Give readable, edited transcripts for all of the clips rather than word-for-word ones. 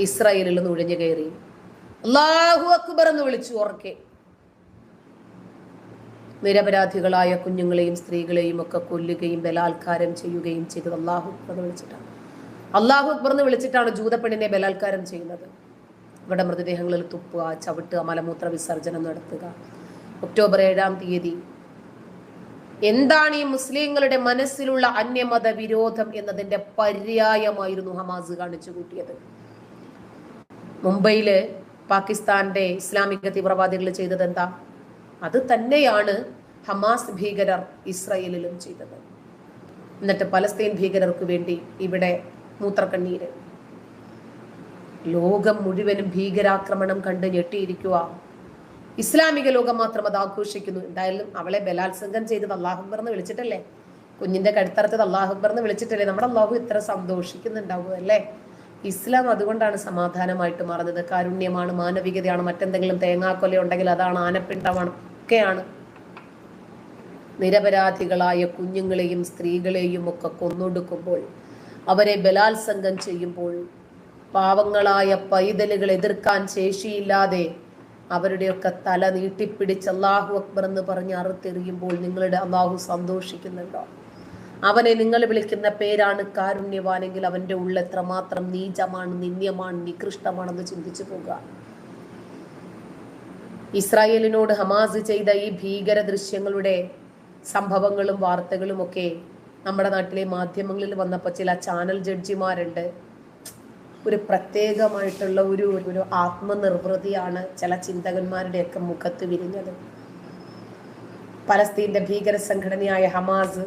ഇസ്രായേലിൽ നുഴഞ്ഞു കയറി അല്ലാഹു അക്ബർ എന്ന് വിളിച്ചു ഉറക്കെ. നിരപരാധികളായ കുഞ്ഞുങ്ങളെയും സ്ത്രീകളെയും ഒക്കെ കൊല്ലുകയും ബലാത്കാരം ചെയ്യുകയും ചെയ്തത് അല്ലാഹു അക്ബർ എന്ന് വിളിച്ചിട്ടാണ്. അല്ലാഹു അക്ബർ എന്ന് വിളിച്ചിട്ടാണ് ജൂതപ്പെണ്ണിനെ ബലാത്കാരം ചെയ്യുന്നത്. ഇവിടെ മൃതദേഹങ്ങളിൽ തുപ്പുക, ചവിട്ടുക, മലമൂത്ര വിസർജനം നടത്തുക. ഒക്ടോബർ 7-ാം തീയതി എന്താണ് ഈ മുസ്ലിങ്ങളുടെ മനസ്സിലുള്ള അന്യമത വിരോധം എന്നതിന്റെ പര്യായമായിരുന്നു ഹമാസ് കാണിച്ചു കൂട്ടിയത്. മുംബൈയില് പാകിസ്ഥാന്റെ ഇസ്ലാമിക തീവ്രവാദികൾ ചെയ്തത് എന്താ? അത് തന്നെയാണ് ഹമാസ് ഭീകരർ ഇസ്രായേലിലും ചെയ്തത്. എന്നിട്ട് പലസ്തീൻ ഭീകരർക്ക് വേണ്ടി ഇവിടെ മൂത്രക്കണ്ണീര്. ലോകം മുഴുവനും ഭീകരാക്രമണം കണ്ട് ഞെട്ടിയിരിക്കുക. ഇസ്ലാമിക ലോകം മാത്രം അത് ആഘോഷിക്കുന്നു. എന്തായാലും അവളെ ബലാത്സംഗം ചെയ്തത് അല്ലാഹു അക്ബർ എന്ന് വിളിച്ചിട്ടല്ലേ, കുഞ്ഞിന്റെ കഴുത്തറുത്തത് അല്ലാഹു അക്ബർ എന്ന് വിളിച്ചിട്ടല്ലേ. നമ്മുടെ അല്ലാഹു ഇത്ര സന്തോഷിക്കുന്നുണ്ടാവുക അല്ലേ? ഇസ്ലാം അതുകൊണ്ടാണ് സമാധാനമായിട്ട് മാറുന്നത്. കാരുണ്യമാണ്, മാനവികതയാണ്. മറ്റെന്തെങ്കിലും തേങ്ങാക്കൊല ഉണ്ടെങ്കിൽ അതാണ്, ആനപ്പിണ്ടമാണ്, ഒക്കെയാണ്. നിരപരാധികളായ കുഞ്ഞുങ്ങളെയും സ്ത്രീകളെയും ഒക്കെ കൊന്നൊടുക്കുമ്പോൾ, അവരെ ബലാത്സംഗം ചെയ്യുമ്പോൾ, പാവങ്ങളായ പൈതലുകൾ എതിർക്കാൻ ശേഷിയില്ലാതെ അവരുടെയൊക്കെ തല നീട്ടിപ്പിടിച്ച് അല്ലാഹു അക്ബർ എന്ന് പറഞ്ഞ് അറുത്തെറിയുമ്പോൾ നിങ്ങളുടെ അല്ലാഹു സന്തോഷിക്കുന്നുണ്ടോ? അവനെ നിങ്ങൾ വിളിക്കുന്ന പേരാണ് കാരുണ്യവാനെങ്കിൽ അവന്റെ ഉള്ളിൽ എത്രമാത്രം നീചമാണ്, നിന്ദ്യമാണ്, നികൃഷ്ടമാണെന്ന് ചിന്തിച്ചു പോകുക. ഇസ്രായേലിനോട് ഹമാസ് ചെയ്ത ഈ ഭീകര ദൃശ്യങ്ങളുടെ സംഭവങ്ങളും വാർത്തകളും ഒക്കെ നമ്മുടെ നാട്ടിലെ മാധ്യമങ്ങളിൽ വന്നപ്പോൾ ചില ചാനൽ ജഡ്ജിമാരുണ്ട്. ഒരു പ്രത്യേകമായിട്ടുള്ള ഒരു ആത്മനിർവൃതിയാണ് ചില ചിന്തകന്മാരുടെയൊക്കെ മുഖത്ത് വിരിഞ്ഞത്. പലസ്തീന്റെ ഭീകര സംഘടനയായ ഹമാസ്,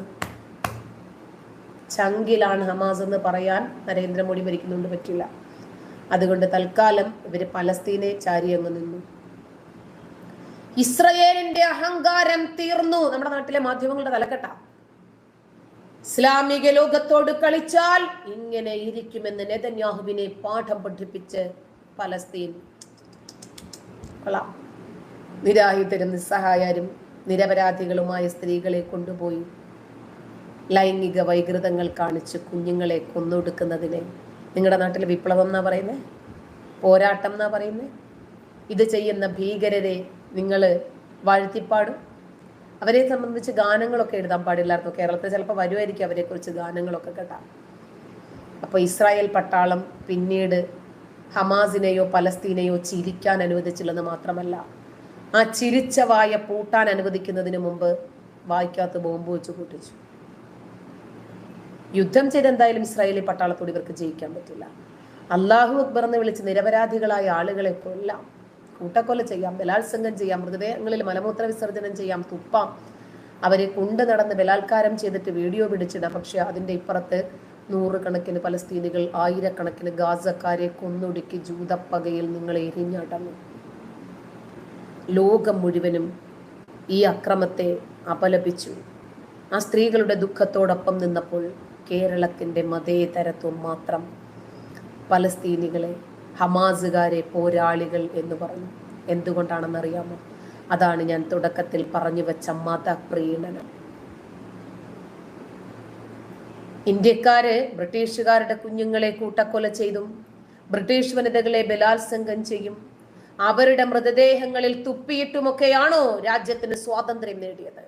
ചങ്കിലാണ് ഹമാസ് എന്ന് പറയാൻ നരേന്ദ്രമോദി ഭരിക്കുന്നുണ്ട് പറ്റില്ല. അതുകൊണ്ട് തൽക്കാലം ഇവര് പലസ്തീനെ ചാരി അങ്ങ് നിന്നു. ഇസ്രയേലിന്റെ അഹങ്കാരം തീർന്നു. നമ്മുടെ നാട്ടിലെ മാധ്യമങ്ങളുടെ തലക്കെട്ട ഇസ്ലാമിക ലോകത്തോട് കളിച്ചാൽ ഇങ്ങനെ ഇരിക്കുമെന്ന് നെതന്യാഹുവിനെ പാഠം പഠിപ്പിച്ച് പലസ്തീൻ. നിരായുധരും നിസ്സഹായരും നിരപരാധികളുമായ സ്ത്രീകളെ കൊണ്ടുപോയി ലൈംഗിക വൈകൃതങ്ങൾ കാണിച്ച് കുഞ്ഞുങ്ങളെ കൊന്നൊടുക്കുന്നതിനെ നിങ്ങളുടെ നാട്ടിൽ വിപ്ലവം എന്നാ പറയുന്നേ, പോരാട്ടം എന്നാ പറയുന്നേ. ഇത് ചെയ്യുന്ന ഭീകരരെ നിങ്ങൾ വാഴ്ത്തിപ്പാടും. അവരെ സംബന്ധിച്ച് ഗാനങ്ങളൊക്കെ എഴുതാൻ പാടില്ലായിരുന്നു. കേരളത്തിൽ ചിലപ്പോൾ വരുമായിരിക്കും അവരെ കുറിച്ച് ഗാനങ്ങളൊക്കെ കേട്ടാ. അപ്പൊ ഇസ്രായേൽ പട്ടാളം പിന്നീട് ഹമാസിനെയോ പലസ്തീനെയോ ചിരിക്കാൻ അനുവദിച്ചില്ലെന്ന് മാത്രമല്ല, ആ ചിരിച്ച വായ പൂട്ടാൻ അനുവദിക്കുന്നതിന് മുമ്പ് വായ്ക്കകത്ത് ബോംബ് വെച്ച് പൊട്ടിച്ചു. യുദ്ധം ചെയ്ത് എന്തായാലും ഇസ്രായേലി പട്ടാളത്തോട് ഇവർക്ക് ജയിക്കാൻ പറ്റില്ല. അല്ലാഹു അക്ബർ എന്ന് വിളിച്ച് നിരപരാധികളായ ആളുകളെ കൊല്ലാം, കൂട്ടക്കൊല ചെയ്യാം, ബലാത്സംഗം ചെയ്യാം, മൃതദേഹങ്ങളിൽ മലമൂത്ര വിസർജനം ചെയ്യാം, തുപ്പാം, അവരെ കൊണ്ടു നടന്ന് ബലാത്കാരം ചെയ്തിട്ട് വീഡിയോ പിടിച്ചിടാം. പക്ഷെ അതിന്റെ ഇപ്പുറത്ത് നൂറുകണക്കിന് പലസ്തീനികൾ, ആയിരക്കണക്കിന് ഗാസക്കാരെ കൊന്നൊടുക്കി ജൂതപ്പകയിൽ നിങ്ങൾ എരിഞ്ഞടങ്ങും. ലോകം മുഴുവനും ഈ അക്രമത്തെ അപലപിച്ചു. ആ സ്ത്രീകളുടെ ദുഃഖത്തോടൊപ്പം നിന്നപ്പോൾ കേരളത്തിന്റെ മതേതരത്വം മാത്രം പലസ്തീനികളെ, ഹമാസുകാരെ പോരാളികൾ എന്ന് പറഞ്ഞു. എന്തുകൊണ്ടാണെന്നറിയാമോ? അതാണ് ഞാൻ തുടക്കത്തിൽ പറഞ്ഞു വെച്ച മതപ്രീണനം. ഇന്ത്യക്കാര് ബ്രിട്ടീഷുകാരുടെ കുഞ്ഞുങ്ങളെ കൂട്ടക്കൊല ചെയ്തും ബ്രിട്ടീഷ് വനിതകളെ ബലാത്സംഗം ചെയ്യും, അവരുടെ മൃതദേഹങ്ങളിൽ തുപ്പിയിട്ടുമൊക്കെയാണോ രാജ്യത്തിന് സ്വാതന്ത്ര്യം നേടിയത്?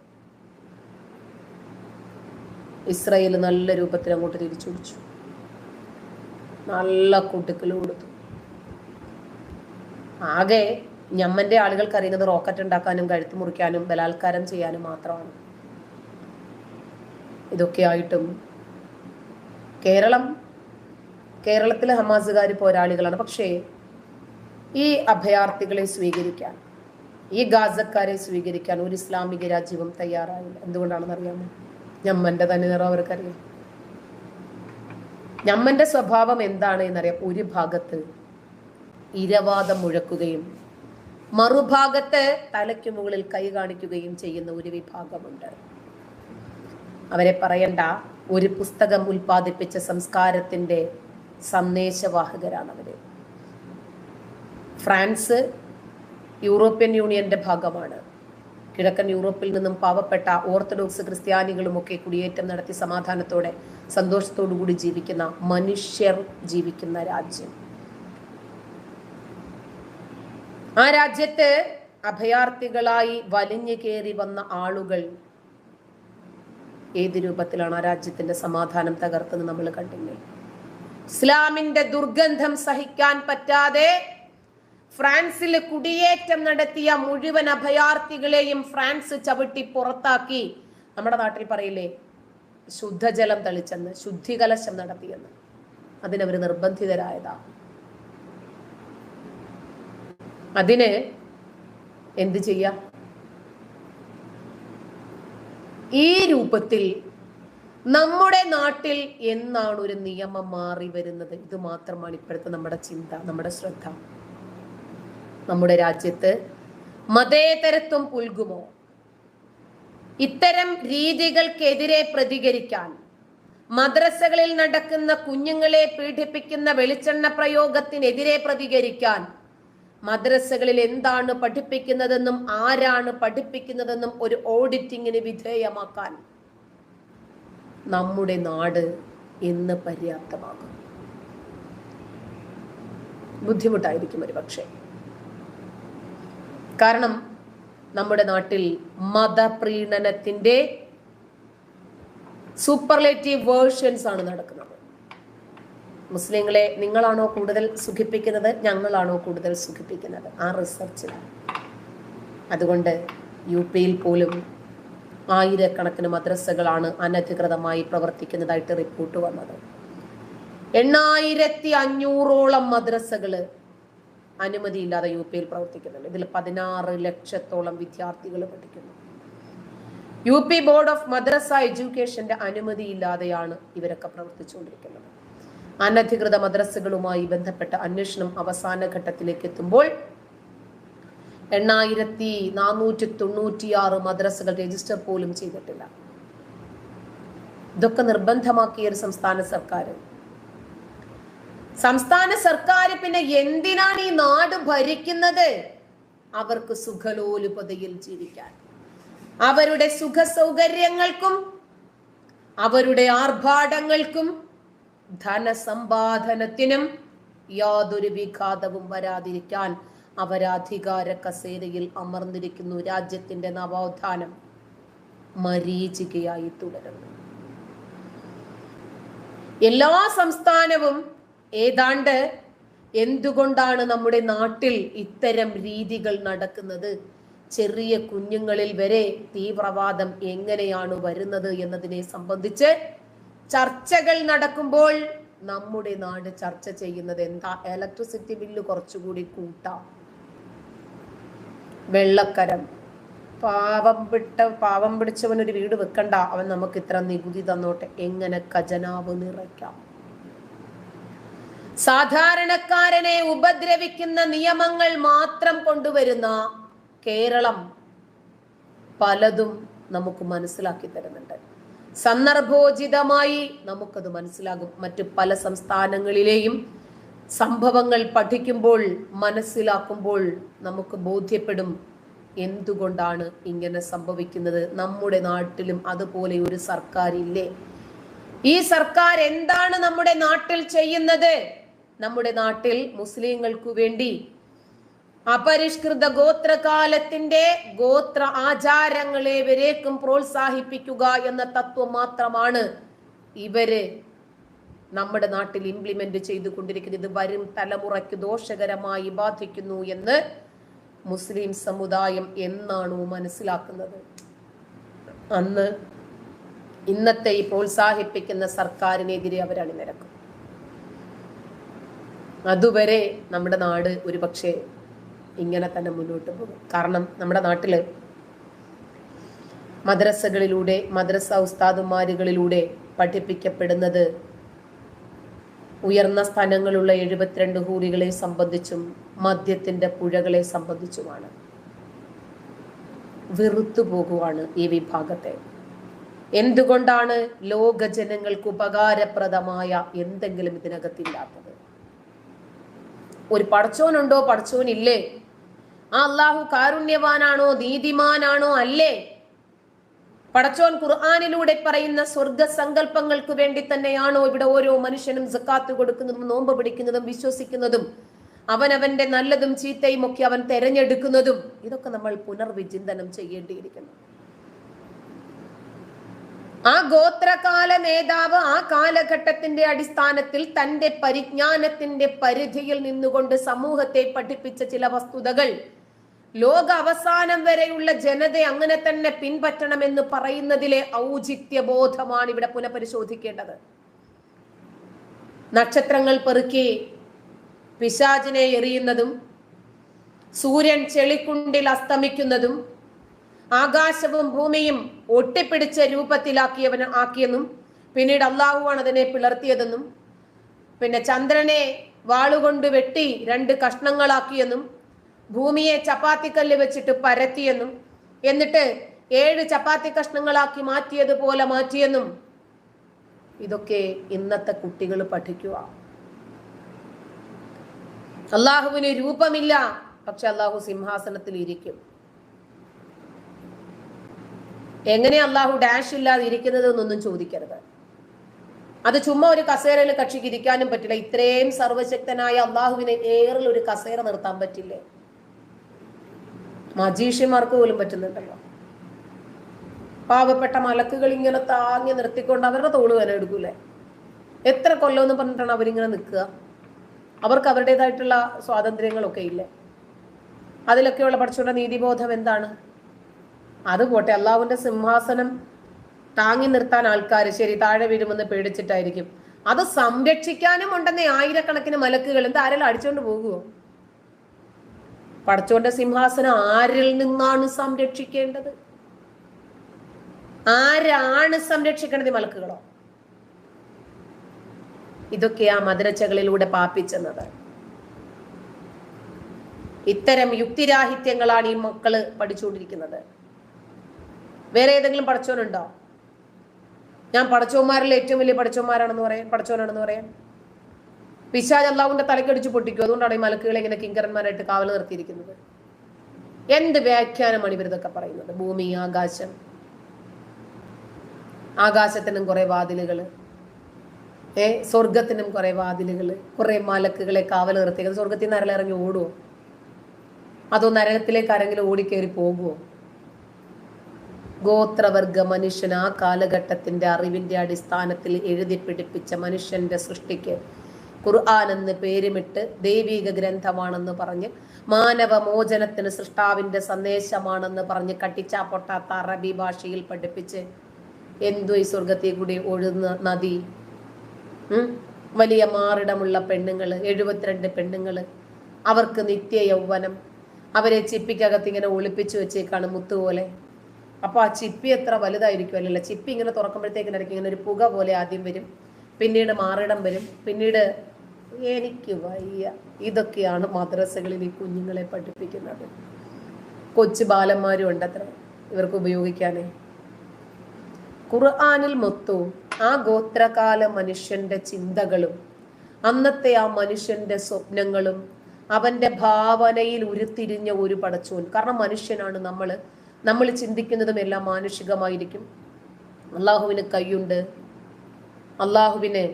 ഇസ്രായേൽ നല്ല രൂപത്തിൽ അങ്ങോട്ട് തിരിച്ചുപിടിച്ചു, നല്ല കൂട്ടുക്കൽ കൊടുത്തു. ആകെ ഞമ്മന്റെ ആളുകൾക്ക് അറിയുന്നത് റോക്കറ്റ് ഉണ്ടാക്കാനും കഴുത്ത് മുറിക്കാനും ബലാത്കാരം ചെയ്യാനും മാത്രമാണ്. ഇതൊക്കെയായിട്ടും കേരളത്തിലെ ഹമാസുകാർ പോരാളികളാണ്. പക്ഷേ ഈ അഭയാർത്ഥികളെ സ്വീകരിക്കാൻ, ഈ ഗാസക്കാരെ സ്വീകരിക്കാൻ ഒരു ഇസ്ലാമിക രാജ്യവും തയ്യാറായില്ല. എന്തുകൊണ്ടാണെന്ന് അറിയാമോ? ഞമ്മന്റെ തന്നെ നിറം അവർക്കറിയാം. ഞമ്മന്റെ സ്വഭാവം എന്താണ് എന്നറിയാം. ഒരു ഭാഗത്ത് ഇരവാദം മുഴക്കുകയും മറുഭാഗത്ത് തലയ്ക്ക് മുകളിൽ കൈ കാണിക്കുകയും ചെയ്യുന്ന ഒരു വിഭാഗമുണ്ട്. അവരെ പറയണ്ട, ഒരു പുസ്തകം ഉൽപ്പാദിപ്പിച്ച സംസ്കാരത്തിന്റെ സന്ദേശവാഹകരാണ് അവര്. ഫ്രാൻസ് യൂറോപ്യൻ യൂണിയന്റെ ഭാഗമാണ്. കിഴക്കൻ യൂറോപ്പിൽ നിന്നും പാവപ്പെട്ട ഓർത്തഡോക്സ് ക്രിസ്ത്യാനികളുമൊക്കെ കുടിയേറ്റം നടത്തി സമാധാനത്തോടെ സന്തോഷത്തോടു കൂടി ജീവിക്കുന്ന മനുഷ്യർ ജീവിക്കുന്ന രാജ്യം. ആ രാജ്യത്ത് അഭയാർത്ഥികളായി വലിഞ്ഞു കയറി വന്ന ആളുകൾ ഏത് രൂപത്തിലാണ് ആ രാജ്യത്തിന്റെ സമാധാനം തകർത്തെന്ന് നമ്മൾ കണ്ടില്ലേ? ഇസ്ലാമിന്റെ ദുർഗന്ധം സഹിക്കാൻ പറ്റാതെ ഫ്രാൻസിൽ കുടിയേറ്റം നടത്തിയ മുഴുവൻ അഭയാർത്ഥികളെയും ഫ്രാൻസ് ചവിട്ടി പുറത്താക്കി. നമ്മുടെ നാട്ടിൽ പറയില്ലേ ശുദ്ധജലം തളിച്ചെന്ന്, ശുദ്ധികലശം നടത്തിയെന്ന്. അതിനവർ നിർബന്ധിതരായതാ. അതിന് എന്ത് ചെയ്യാം? ഈ രൂപത്തിൽ നമ്മുടെ നാട്ടിൽ എന്നാണ് ഒരു നിയമം മാറി വരുന്നത്? ഇത് മാത്രമാണ് ഇപ്പോഴത്തെ നമ്മുടെ ചിന്ത, നമ്മുടെ ശ്രദ്ധ. നമ്മുടെ രാജ്യത്ത് മതേതരത്വം പുൽകുമോ? ഇത്തരം രീതികൾക്കെതിരെ പ്രതികരിക്കാൻ, മദ്രസകളിൽ നടക്കുന്ന കുഞ്ഞുങ്ങളെ പീഡിപ്പിക്കുന്ന വെളിച്ചെണ്ണ പ്രയോഗത്തിനെതിരെ പ്രതികരിക്കാൻ, മദ്രസകളിൽ എന്താണ് പഠിപ്പിക്കുന്നതെന്നും ആരാണ് പഠിപ്പിക്കുന്നതെന്നും ഒരു ഓഡിറ്റിങ്ങിന് വിധേയമാക്കാൻ നമ്മുടെ നാട് ഇന്ന് പര്യാപ്തമാകും. ബുദ്ധിമുട്ടായിരിക്കും ഒരു പക്ഷേ. കാരണം നമ്മുടെ നാട്ടിൽ മതപ്രീണനത്തിന്റെ സൂപ്പർലേറ്റീവ് വേർഷൻസ് ആണ് നടക്കുന്നത്. മുസ്ലിങ്ങളെ നിങ്ങളാണോ കൂടുതൽ സുഖിപ്പിക്കുന്നത്, ഞങ്ങളാണോ കൂടുതൽ സുഖിപ്പിക്കുന്നത്? ആ റിസർച്ചിലാണ്. അതുകൊണ്ട് യുപിയിൽ പോലും ആയിരക്കണക്കിന് മദ്രസകളാണ് അനധികൃതമായി പ്രവർത്തിക്കുന്നതായിട്ട് റിപ്പോർട്ട് വന്നത്. 8500ഓളം മദ്രസകള് അനുമതിയില്ലാതെ യുപിയിൽ പ്രവർത്തിക്കുന്നുണ്ട്. ഇതിൽ 16 ലക്ഷത്തോളം വിദ്യാർത്ഥികൾ പഠിക്കുന്നു. യുപി ബോർഡ് ഓഫ് മദ്രസ എഡ്യൂക്കേഷന്റെ അനുമതിയില്ലാതെയാണ് ഇവരൊക്കെ പ്രവർത്തിച്ചുകൊണ്ടിരിക്കുന്നത്. അനധികൃത മദ്രസകളുമായി ബന്ധപ്പെട്ട അന്വേഷണം അവസാന ഘട്ടത്തിലേക്ക് എത്തുമ്പോൾ 8496 മദ്രസകൾ രജിസ്റ്റർ പോലും ചെയ്തിട്ടില്ല. ഇതൊക്കെ നിർബന്ധമാക്കിയ ഒരു സംസ്ഥാന സർക്കാർ പിന്നെ എന്തിനാണ് ഈ നാട് ഭരിക്കുന്നത്? അവർക്ക് സുഖലോലുപതയിൽ ജീവിക്കാൻ, അവരുടെ സുഖ സൗകര്യങ്ങൾക്കും അവരുടെ ആർഭാടങ്ങൾക്കും ധനസമ്പാദനത്തിനും യാതൊരു വിഘാതവും വരാതിരിക്കാൻ അവരധികാര കസേരയിൽ അമർന്നിരിക്കുന്നു. രാജ്യത്തിന്റെ നവോത്ഥാനം മരീചികയായി തുടരുന്നു. എല്ലാ സംസ്ഥാനവും ഏതാണ്ട് എന്തുകൊണ്ടാണ് നമ്മുടെ നാട്ടിൽ ഇത്തരം രീതികൾ നടക്കുന്നത്, ചെറിയ കുഞ്ഞുങ്ങളിൽ വരെ തീവ്രവാദം എങ്ങനെയാണ് വരുന്നത് എന്നതിനെ സംബന്ധിച്ച് ചർച്ചകൾ നടക്കുമ്പോൾ നമ്മുടെ നാട് ചർച്ച ചെയ്യുന്നത് എന്താ? ഇലക്ട്രിസിറ്റി ബില്ല് കുറച്ചുകൂടി കൂട്ടാം, വെള്ളക്കരം, പാവം പിടിച്ചവനൊരു വീട് വെക്കണ്ട, അവൻ നമുക്ക് ഇത്ര നികുതി തന്നോട്ടെ, എങ്ങനെ ഖജനാവ് നിറയ്ക്കാം. സാധാരണക്കാരനെ ഉപദ്രവിക്കുന്ന നിയമങ്ങൾ മാത്രം കൊണ്ടുവരുന്ന കേരളം പലതും നമുക്ക് മനസ്സിലാക്കി തരുന്നുണ്ട്. സന്ദർഭോചിതമായി നമുക്കത് മനസ്സിലാകും. മറ്റു പല സംസ്ഥാനങ്ങളിലെയും സംഭവങ്ങൾ പഠിക്കുമ്പോൾ, മനസ്സിലാക്കുമ്പോൾ നമുക്ക് ബോധ്യപ്പെടും എന്തുകൊണ്ടാണ് ഇങ്ങനെ സംഭവിക്കുന്നത്. നമ്മുടെ നാട്ടിലും അതുപോലെ ഒരു സർക്കാർ ഇല്ലേ? ഈ സർക്കാർ എന്താണ് നമ്മുടെ നാട്ടിൽ ചെയ്യുന്നത്? നമ്മുടെ നാട്ടിൽ മുസ്ലിങ്ങൾക്ക് വേണ്ടി അപരിഷ്കൃത ഗോത്രകാലത്തിന്റെ ഗോത്ര ആചാരങ്ങളെ വരേക്കും പ്രോത്സാഹിപ്പിക്കുക എന്ന തത്വം മാത്രമാണ് ഇവര് നമ്മുടെ നാട്ടിൽ ഇംപ്ലിമെന്റ് ചെയ്തുകൊണ്ടിരിക്കുന്നത്. ഇത് വരും തലമുറയ്ക്ക് ദോഷകരമായി ബാധിക്കുന്നു എന്ന് മുസ്ലിം സമുദായം എന്നാണോ മനസ്സിലാക്കുന്നത്, അന്ന് ഇന്നത്തെ ഈ പ്രോത്സാഹിപ്പിക്കുന്ന സർക്കാരിനെതിരെ അവർ അണിനിരക്കും. അതുവരെ നമ്മുടെ നാട് ഒരുപക്ഷെ ഇങ്ങനെ തന്നെ മുന്നോട്ട് പോകും. കാരണം നമ്മുടെ നാട്ടില് മദ്രസകളിലൂടെ, മദ്രസ ഉസ്താദുമാരുകളിലൂടെ പഠിപ്പിക്കപ്പെടുന്നത് ഉയർന്ന സ്ഥാനങ്ങളുള്ള 72 ഹൂറികളെ സംബന്ധിച്ചും മദ്യത്തിന്റെ പുഴകളെ സംബന്ധിച്ചുമാണ്. വെറുത്തു പോകുവാണ് ഈ വിഭാഗത്തെ. എന്തുകൊണ്ടാണ് ലോക ജനങ്ങൾക്ക് ഉപകാരപ്രദമായ എന്തെങ്കിലും ഇതിനകത്തില്ലാത്തത്? ഒരു പടച്ചോനുണ്ടോ? പടച്ചോനില്ലേ? ആ അള്ളാഹു കാരുണ്യവാനാണോ? നീതിമാനാണോ? അല്ലേ? പടച്ചോൻ ഖുർആനിലൂടെ പറയുന്ന സ്വർഗ സങ്കല്പങ്ങൾക്ക് വേണ്ടി തന്നെയാണോ ഇവിടെ ഓരോ മനുഷ്യനും സക്കാത്ത് കൊടുക്കുന്നതും നോമ്പ് പിടിക്കുന്നതും വിശ്വസിക്കുന്നതും അവനവന്റെ നല്ലതും ചീത്തയും ഒക്കെ അവൻ തെരഞ്ഞെടുക്കുന്നതും ഇതൊക്കെ നമ്മൾ പുനർവിചിന്തനം ചെയ്യേണ്ടിയിരിക്കുന്നു. ആ ഗോത്രകാല നേതാവ് ആ കാലഘട്ടത്തിന്റെ അടിസ്ഥാനത്തിൽ തന്റെ പരിജ്ഞാനത്തിന്റെ പരിധിയിൽ നിന്നുകൊണ്ട് സമൂഹത്തെ പഠിപ്പിച്ച ചില വസ്തുതകൾ ലോക അവസാനം വരെയുള്ള ജനത അങ്ങനെ തന്നെ പിൻപറ്റണമെന്ന് പറയുന്നതിലെ ഔചിത്യബോധമാണ് ഇവിടെ പുനഃപരിശോധിക്കേണ്ടത്. നക്ഷത്രങ്ങൾ പെറുക്കി പിശാചിനെ എറിയുന്നതും സൂര്യൻ ചെളിക്കുണ്ടിൽ അസ്തമിക്കുന്നതും ആകാശവും ഭൂമിയും ഒട്ടിപ്പിടിച്ച ആക്കിയെന്നും പിന്നീട് അള്ളാഹുവാണ് അതിനെ പിളർത്തിയതെന്നും പിന്നെ ചന്ദ്രനെ വാളുകൊണ്ട് വെട്ടി 2 കഷ്ണങ്ങളാക്കിയെന്നും ഭൂമിയെ ചപ്പാത്തിക്കല്ല് വെച്ചിട്ട് പരത്തിയെന്നും എന്നിട്ട് 7 ചപ്പാത്തി കഷ്ണങ്ങളാക്കി മാറ്റിയതുപോലെ മാറ്റിയെന്നും ഇതൊക്കെ ഇന്നത്തെ കുട്ടികൾ പഠിക്കുക. അള്ളാഹുവിന് രൂപമില്ല, പക്ഷെ അള്ളാഹു സിംഹാസനത്തിൽ ഇരിക്കും. എങ്ങനെ അള്ളാഹു ഡാഷ് ഇല്ലാതെ ഇരിക്കുന്നത് എന്നൊന്നും ചോദിക്കരുത്. അത് ചുമ്മാ ഒരു കസേരയിൽ കക്ഷിക്ക് ഇരിക്കാനും പറ്റില്ല. ഇത്രയും സർവശക്തനായ അള്ളാഹുവിനെ ഏറിൽ ഒരു കസേര നിർത്താൻ പറ്റില്ലേ? മജീഷ്യന്മാർക്ക് പോലും പറ്റുന്നുണ്ടല്ലോ. പാവപ്പെട്ട മലക്കുകൾ ഇങ്ങനെ താങ്ങി നിർത്തിക്കൊണ്ട് അവരുടെ തോള് വില എടുക്കൂലേ? എത്ര കൊല്ലമെന്ന് പറഞ്ഞിട്ടാണ് അവരിങ്ങനെ നിൽക്കുക? അവർക്ക് അവരുടേതായിട്ടുള്ള സ്വാതന്ത്ര്യങ്ങളൊക്കെ ഇല്ലേ? അതിലൊക്കെയുള്ള പഠിച്ചുള്ള നീതിബോധം എന്താണ്? അതുപോട്ടെ, അള്ളാഹുവിന്റെ സിംഹാസനം താങ്ങി നിർത്താൻ ആൾക്കാർ ശരി താഴെ വീഴുമെന്ന് പേടിച്ചിട്ടായിരിക്കും. അത് സംരക്ഷിക്കാനും ഉണ്ടെന്നേ ആയിരക്കണക്കിന് മലക്കുകൾ. എന്താ ആരെല്ലാം അടിച്ചോണ്ട് പോകുമോ? പടച്ചോന്റെ സിംഹാസനം ആരിൽ നിന്നാണ് സംരക്ഷിക്കേണ്ടത്? ആരാണ് സംരക്ഷിക്കേണ്ടത്? മലക്കുകളോ? ഇതൊക്കെയാ മദ്രസകളിലൂടെ പാപ്പിച്ചെന്നത്. ഇത്തരം യുക്തിരാഹിത്യങ്ങളാണ് ഈ മക്കള് പഠിച്ചുകൊണ്ടിരിക്കുന്നത്. വേറെ ഏതെങ്കിലും പഠിച്ചോനുണ്ടോ? ഞാൻ പഠിച്ചോന്മാരിൽ ഏറ്റവും വലിയ പഠിച്ചോനാണെന്ന് പറയാൻ പിശാച് അള്ളാഹുവിന്റെ തലക്കടിച്ച് പൊട്ടിക്കും. അതുകൊണ്ടാണ് ഈ മലക്കുകളെ ഇങ്ങനെ കിങ്കരന്മാരായിട്ട് കാവൽ നിർത്തിയിരിക്കുന്നത്. എന്ത് വ്യാഖ്യാനമാണ് ഇവരിതൊക്കെ പറയുന്നത്? ഭൂമി, ആകാശം, ആകാശത്തിനും കുറെ വാതിലുകൾ, സ്വർഗത്തിനും കുറെ വാതിലുകൾ, കുറെ മലക്കുകളെ കാവൽ നിർത്തിയത്. സ്വർഗത്തിൽ നിന്ന് ആരെങ്കിലും ഇറങ്ങി ഓടുവോ? അതോ നരകത്തിലേക്ക് ആരെങ്കിലും ഓടിക്കേറി പോകുമോ? ഗോത്രവർഗ മനുഷ്യൻ ആ കാലഘട്ടത്തിന്റെ അറിവിന്റെ അടിസ്ഥാനത്തിൽ എഴുതി പിടിപ്പിച്ച മനുഷ്യന്റെ സൃഷ്ടിക്ക് ഖുർആൻ എന്ന് പേരുമിട്ട് ദൈവിക ഗ്രന്ഥമാണെന്ന് പറഞ്ഞ് മാനവ മോചനത്തിന് സൃഷ്ടാവിന്റെ സന്ദേശമാണെന്ന് പറഞ്ഞ് കട്ടിച്ചാ പൊട്ടാത്ത അറബി ഭാഷയിൽ പഠിപ്പിച്ച് എന്തോ ഈ സ്വർഗത്തെ കൂടി ഒഴുകുന്ന നദി, വലിയ മാറിടമുള്ള പെണ്ണുങ്ങള്, 72 പെണ്ണുങ്ങള്, അവർക്ക് നിത്യ യൗവനം, അവരെ ചിപ്പിക്കകത്ത് ഇങ്ങനെ ഒളിപ്പിച്ചു വെച്ചേക്കാണ് മുത്തുപോലെ. അപ്പൊ ആ ചിപ്പി എത്ര വലുതായിരിക്കും അല്ലല്ലോ? ചിപ്പി ഇങ്ങനെ തുറക്കുമ്പോഴത്തേക്കിനിടയ്ക്ക് ഇങ്ങനെ ഒരു പുക പോലെ ആദ്യം വരും, പിന്നീട് മാറിടം വരും, പിന്നീട് എനിക്ക് വയ്യ. ഇതൊക്കെയാണ് മദ്രസകളിൽ ഈ കുഞ്ഞുങ്ങളെ പഠിപ്പിക്കുന്നത്. കൊച്ചു ബാലന്മാരും ഉണ്ടത്ര ഇവർക്ക് ഉപയോഗിക്കാനേ. ഖുർആനിൽ മൊത്തവും ആ ഗോത്രകാല മനുഷ്യന്റെ ചിന്തകളും അന്നത്തെ ആ മനുഷ്യന്റെ സ്വപ്നങ്ങളും അവന്റെ ഭാവനയിൽ ഉരുത്തിരിഞ്ഞ ഒരു പടച്ചോൻ. കാരണം മനുഷ്യനാണ് നമ്മൾ ചിന്തിക്കുന്നതും എല്ലാം മാനുഷികമായിരിക്കും. അള്ളാഹുവിന് കൈയുണ്ട്, അള്ളാഹുവിന്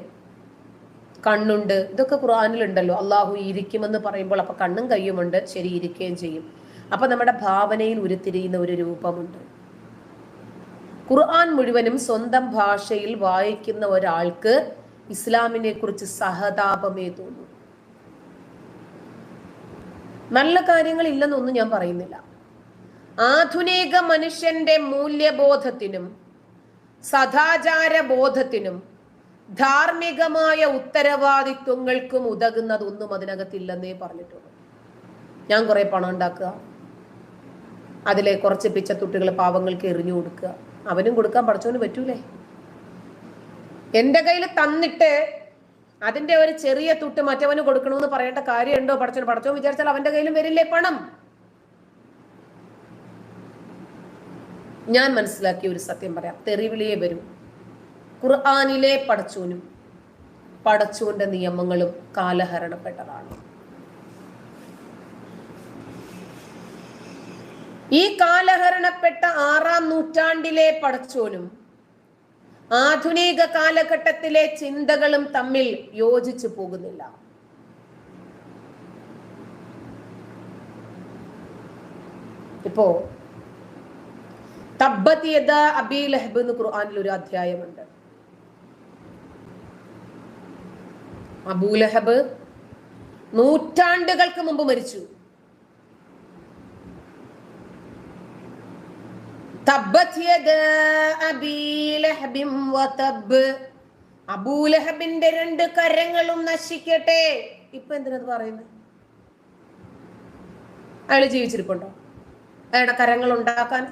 കണ്ണുണ്ട്, ഇതൊക്കെ ഖുർആനിലുണ്ടല്ലോ. അള്ളാഹു ഇരിക്കുമെന്ന് പറയുമ്പോൾ അപ്പൊ കണ്ണും കയ്യുമുണ്ട്, ശരി, ഇരിക്കുകയും ചെയ്യും. അപ്പൊ നമ്മുടെ ഭാവനയിൽ ഉരുത്തിരിയുന്ന ഒരു രൂപമുണ്ട്. ഖുർആൻ മുഴുവനും സ്വന്തം ഭാഷയിൽ വായിക്കുന്ന ഒരാൾക്ക് ഇസ്ലാമിനെ കുറിച്ച് സഹതാപമേ തോന്നും. നല്ല കാര്യങ്ങൾ ഇല്ലെന്നൊന്നും ഞാൻ പറയുന്നില്ല. ആധുനിക മനുഷ്യന്റെ മൂല്യബോധത്തിനും സദാചാര ബോധത്തിനും ധാർമ്മികമായ ഉത്തരവാദിത്വങ്ങൾക്കും ഉതകുന്നതൊന്നും അതിനകത്തില്ലെന്നേ പറഞ്ഞിട്ടുള്ളൂ. ഞാൻ കുറെ പണം ഉണ്ടാക്കുക, അതിലെ കുറച്ച് പിച്ചത്തുട്ടുകൾ പാവങ്ങൾക്ക് എറിഞ്ഞു കൊടുക്കുക, അവനും കൊടുക്കാൻ പഠിച്ചവന് പറ്റൂലേ? എന്റെ കയ്യിൽ തന്നിട്ട് അതിന്റെ ഒരു ചെറിയ തുട്ട് മറ്റവന് കൊടുക്കണമെന്ന് പറയേണ്ട കാര്യമുണ്ടോ? പഠിച്ചവൻ വിചാരിച്ചാൽ അവന്റെ കയ്യിലും വരില്ലേ പണം? ഞാൻ മനസ്സിലാക്കിയ ഒരു സത്യം പറയാം, തെറിവിളിയെ വരും. ഖുർആനിലെ പടച്ചോന്റെ നിയമങ്ങളും കാലഹരണപ്പെട്ടതാണ്. ഈ കാലഹരണപ്പെട്ട 6-ാം നൂറ്റാണ്ടിലെ പടച്ചോനും ആധുനിക കാലഘട്ടത്തിലെ ചിന്തകളും തമ്മിൽ യോജിച്ചു പോകുന്നില്ല. ഇപ്പോ തബ്ബത് യദാ അബീ ലഹബ് എന്ന് ഖുർആനിൽ ഒരു അധ്യായമുണ്ട്. അബൂലഹബ് നൂറ്റാണ്ടുകൾക്ക് മുമ്പ് മരിച്ചു. തബ്ബത് യദാ അബീ ലഹബിൻ വതബ്, അബൂലഹബിന്റെ 2 കരങ്ങളും നശിക്കട്ടെ. ഇപ്പൊ എന്തിനത് പറയുന്നത്? അയാൾ ജീവിച്ചിരിപ്പുണ്ടോ അയാളുടെ കരങ്ങൾ ഉണ്ടാക്കാൻ?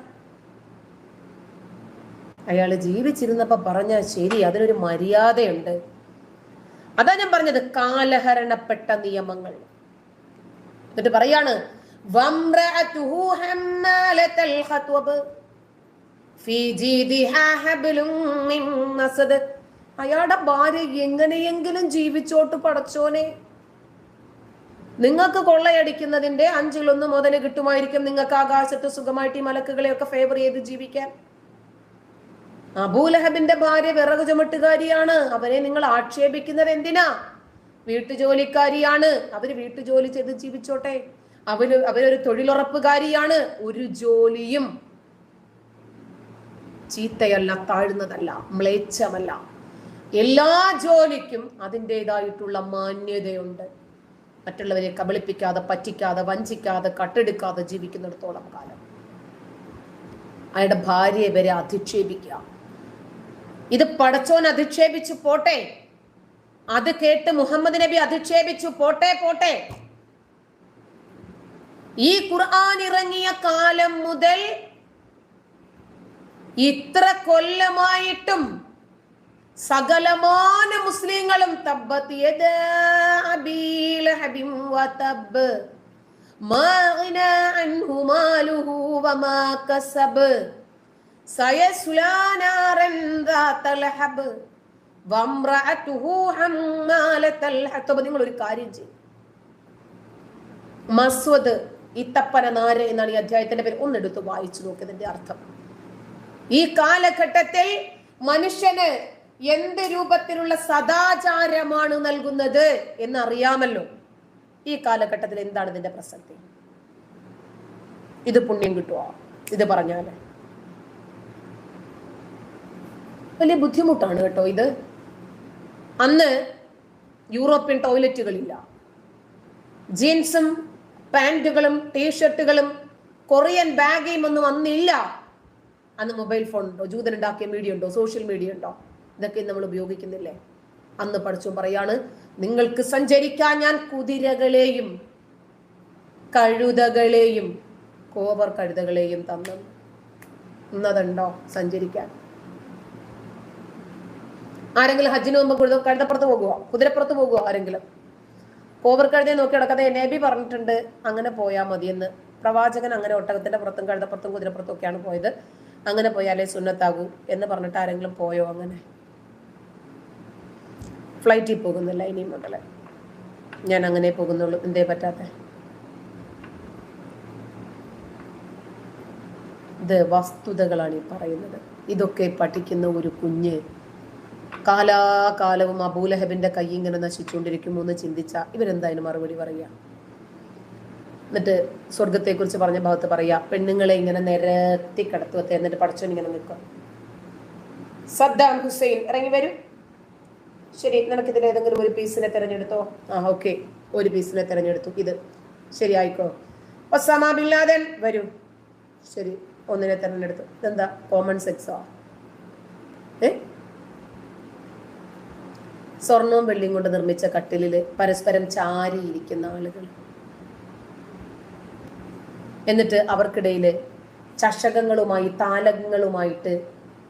അയാൾ ജീവിച്ചിരുന്നപ്പോ പറഞ്ഞ ശരി, അതിനൊരു മര്യാദയുണ്ട്. അതാ ഞാൻ പറഞ്ഞത്, കാലഹരണപ്പെട്ട നിയമങ്ങൾ. എന്നിട്ട് പറയാണ് അയാളുടെ ഭാര്യ എങ്ങനെയെങ്കിലും ജീവിച്ചോട്ട് പടച്ചോനെ. നിങ്ങൾക്ക് കൊള്ളയടിക്കുന്നതിന്റെ 1/5 മുതൽ കിട്ടുമായിരിക്കും. നിങ്ങൾക്ക് ആകാശത്ത് സുഖമായിട്ട് ഈ മലക്കുകളെയൊക്കെ ഫേവർ ചെയ്ത് ജീവിക്കാൻ. അബൂലഹബിന്റെ ഭാര്യ വിറക് ചുമട്ടുകാരിയാണ്. അവരെ നിങ്ങൾ ആക്ഷേപിക്കുന്നത് എന്തിനാ? വീട്ടുജോലിക്കാരിയാണ്. അവര് വീട്ടുജോലി ചെയ്ത് ജീവിച്ചോട്ടെ. അവരൊരു തൊഴിലുറപ്പുകാരിയാണ്. ഒരു ജോലിയും ചീത്തയല്ല, താഴ്ന്നതല്ല, മ്ലേച്ഛമല്ല. എല്ലാ ജോലിക്കും അതിൻ്റെതായിട്ടുള്ള മാന്യതയുണ്ട്. മറ്റുള്ളവരെ കബളിപ്പിക്കാതെ, പറ്റിക്കാതെ, വഞ്ചിക്കാതെ, കട്ടെടുക്കാതെ ജീവിക്കുന്നിടത്തോളം കാലം അയാളുടെ ഭാര്യയെ വരെ അധിക്ഷേപിക്കുക. ഇത് പടച്ചോൻ അധിക്ഷേപിച്ചു പോട്ടെ, അത് കേട്ട് മുഹമ്മദ് നബി അധിക്ഷേപിച്ചു പോട്ടെ. ഈ ഖുർആൻ ഇറങ്ങിയ കാലം മുതൽ ഇത്ര കൊല്ലമായിട്ടും സകലമാന മുസ്ലിങ്ങളും തബ്ബത് യദാ അബീ ലഹബിൻ വതബ് മാ ഗനാ അൻഹു മാലുഹു വമാ കസബ് സയസ്ലാ നാരൻ ദാത ലഹബ് വംറഅതുഹു ഹമ്മാലതൽ ഹതബ്. നിങ്ങൾ ഒരു കാര്യം ചെയ്യും, മസ്വദ് ഇത്തപ്പന നാര് എന്നാണ് ഈ അധ്യായത്തിന്റെ പേര്. ഒന്നെടുത്ത് വായിച്ചു നോക്കിയതിന്റെ അർത്ഥം. ഈ കാലഘട്ടത്തിൽ മനുഷ്യന് എന്ത് രൂപത്തിലുള്ള സദാചാരമാണ് നൽകുന്നത് എന്നറിയാമല്ലോ. ഈ കാലഘട്ടത്തിൽ എന്താണ് ഇതിന്റെ പ്രസക്തി? ഇത് പുണ്യം കിട്ടുമോ ഇത് പറഞ്ഞാല്? വലിയ ബുദ്ധിമുട്ടാണ് കേട്ടോ ഇത്. അന്ന് യൂറോപ്യൻ ടോയ്ലറ്റുകളില്ല, ജീൻസും പാൻറ്റുകളും ടീഷർട്ടുകളും കൊറിയൻ ബാഗയും ഒന്നും അന്നില്ല. അന്ന് മൊബൈൽ ഫോൺ ഉണ്ടോ? ജൂതനുണ്ടാക്കിയ മീഡിയ ഉണ്ടോ? സോഷ്യൽ മീഡിയ ഉണ്ടോ? ഇതൊക്കെ നമ്മൾ ഉപയോഗിക്കുന്നില്ലേ? അന്ന് പഠിച്ചു പറയാണ്, നിങ്ങൾക്ക് സഞ്ചരിക്കാൻ ഞാൻ കുതിരകളെയും കഴുതകളെയും കോവർ കഴുതകളെയും തന്നു. ഇന്നതുണ്ടോ സഞ്ചരിക്കാൻ? ആരെങ്കിലും ഹജ്ജിന് മുമ്പ് കഴുതപ്പുറത്ത് പോകുവോ? കുതിരപ്പുറത്ത് പോകുവോ ആരെങ്കിലും? കോവർ കഴുതയെ നോക്കി നടക്കാതെ നബി പറഞ്ഞിട്ടുണ്ട് അങ്ങനെ പോയാൽ മതിയെന്ന്. പ്രവാചകൻ അങ്ങനെ ഒട്ടകത്തിന്റെ പുറത്തും കഴുതപ്പുറത്തും കുതിരപ്പുറത്തും ഒക്കെയാണ് പോയത്. അങ്ങനെ പോയാലേ സുന്നത്താകൂ എന്ന് പറഞ്ഞിട്ട് ആരെങ്കിലും പോയോ? അങ്ങനെ ഫ്ലൈറ്റിൽ പോകുന്നില്ല ഇനി മുതൽ. ഞാൻ അങ്ങനെ പോകുന്നുള്ളൂ. എന്തേ പറ്റാത്ത? ഇത് വസ്തുതകളാണ് ഈ പറയുന്നത്. ഇതൊക്കെ പഠിക്കുന്ന ഒരു കുഞ്ഞ് കാലാകാലവും അബൂലഹബിന്റെ കൈ ഇങ്ങനെ നശിച്ചുകൊണ്ടിരിക്കുമോ എന്ന് ചിന്തിച്ച ഇവരെന്തായാലും മറുപടി പറയുക. എന്നിട്ട് സ്വർഗത്തെ കുറിച്ച് പറഞ്ഞ ഭാഗത്ത് പറയാ, പെണ്ണുങ്ങളെ ഇങ്ങനെ നിരത്തി കിടത്തുവത്തെ. എന്നിട്ട് പടച്ചോൻ ഇങ്ങനെ നിൽക്കുക. സദ്ദാം ഹുസൈൻ ഇറങ്ങി വരും. ശരി, നിനക്കിതിൽ ഏതെങ്കിലും ഒരു പീസിനെ തിരഞ്ഞെടുത്തോ? ഓക്കെ, ഒരു പീസിനെ തിരഞ്ഞെടുത്തു. ഇത് ശരിയായിക്കോ. ഒസാമ ബിൻ ലാദൻ വരൂ. ശരി, ഒന്നിനെ തിരഞ്ഞെടുത്തു. ഇതെന്താ കോമൺ സെക്സോ? സ്വർണവും വെള്ളിയും കൊണ്ട് നിർമ്മിച്ച കട്ടിലില് പരസ്പരം ചാരിയിരിക്കുന്ന ആളുകൾ. എന്നിട്ട് അവർക്കിടയില് ചഷകങ്ങളുമായി താലകങ്ങളുമായിട്ട്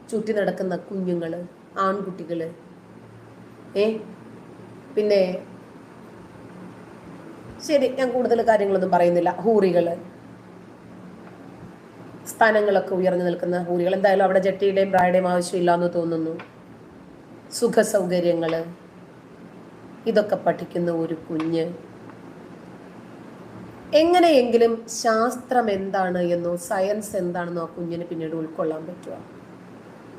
ചുറ്റി നടക്കുന്ന കുഞ്ഞുങ്ങള്, ആൺകുട്ടികള്. പിന്നെ ശരി, ഞാൻ കൂടുതൽ കാര്യങ്ങളൊന്നും പറയുന്നില്ല. ഹൂറികള്, സ്ഥാനങ്ങളൊക്കെ ഉയർന്നു നിൽക്കുന്ന ഹൂറികൾ. എന്തായാലും അവിടെ ജട്ടിയുടെയും ബ്രായുടെയും ആവശ്യമില്ല എന്ന് തോന്നുന്നു. സുഖ സൗകര്യങ്ങള്, ഇതൊക്കെ പഠിക്കുന്ന ഒരു കുഞ്ഞ് എങ്ങനെയെങ്കിലും ശാസ്ത്രം എന്താണ് എന്നോ സയൻസ് എന്താണെന്നോ ആ കുഞ്ഞിന് പിന്നീട് ഉൾക്കൊള്ളാൻ പറ്റുക?